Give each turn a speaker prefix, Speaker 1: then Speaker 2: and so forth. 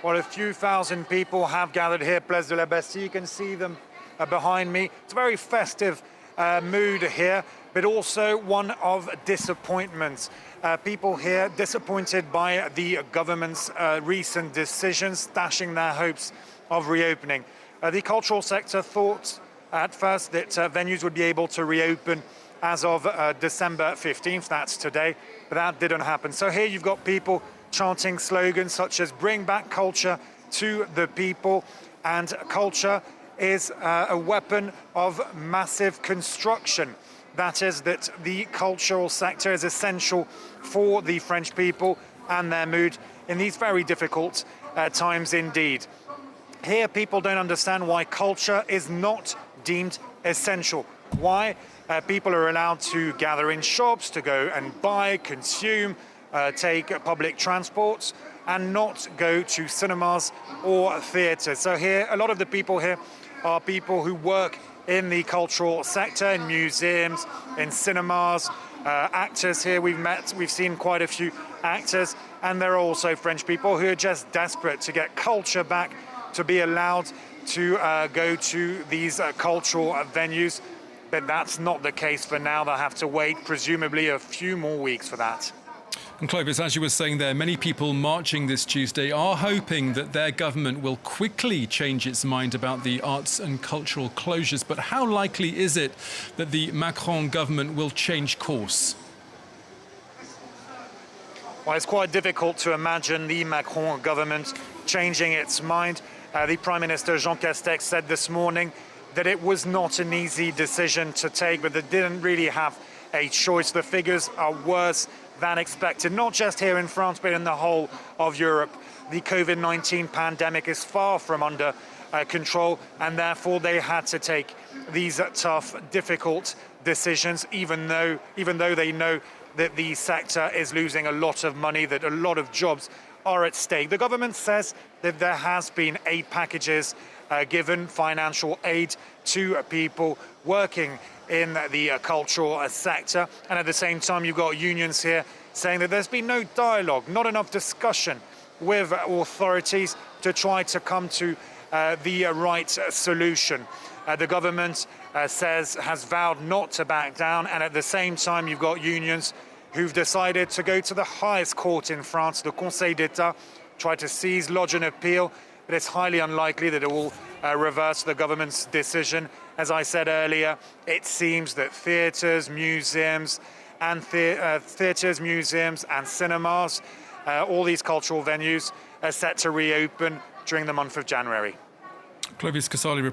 Speaker 1: Well, a few thousand people have gathered here, Place de la Bastille. You can see them behind me. It's a very festive mood here, but also one of disappointment. People here disappointed by the government's recent decisions, dashing their hopes of reopening. The cultural sector thought at first that venues would be able to reopen as of December 15th, that's today, but that didn't happen. So here you've got people chanting slogans such as "Bring back culture to the people," and culture is a weapon of massive construction. That is, that the cultural sector is essential for the French people and their mood in these very difficult times indeed. Here, people don't understand why culture is not deemed essential. Why people are allowed to gather in shops, to go and buy, consume, take public transports, and not go to cinemas or theatres. So here, a lot of the people here are people who work in the cultural sector, in museums, in cinemas, actors here we've seen quite a few actors, and there are also French people who are just desperate to get culture back, to be allowed to go to these cultural venues. But that's not the case for now. They'll have to wait presumably a few more weeks for that.
Speaker 2: And Clovis, as you were saying there, many people marching this Tuesday are hoping that their government will quickly change its mind about the arts and cultural closures. But how likely is it that the Macron government will change course?
Speaker 1: Well, it's quite difficult to imagine the Macron government changing its mind. The Prime Minister Jean Castex said this morning that it was not an easy decision to take, but they didn't really have a choice. The figures are worse than expected, not just here in France, but in the whole of Europe. The Covid-19 pandemic is far from under control, and therefore they had to take these tough, difficult decisions, even though they know that the sector is losing a lot of money, that a lot of jobs are at stake. The government says that there has been aid packages given, financial aid to people working in the cultural sector. And at the same time, you've got unions here saying that there's been no dialogue, not enough discussion with authorities to try to come to the right solution. The government has vowed not to back down, and at the same time, you've got unions who've decided to go to the highest court in France, the Conseil d'État, try to lodge an appeal, but it's highly unlikely that it will reverse the government's decision. As I said earlier, it seems that theatres, museums, and cinemas, all these cultural venues are set to reopen during the month of January.
Speaker 2: Clovis Casali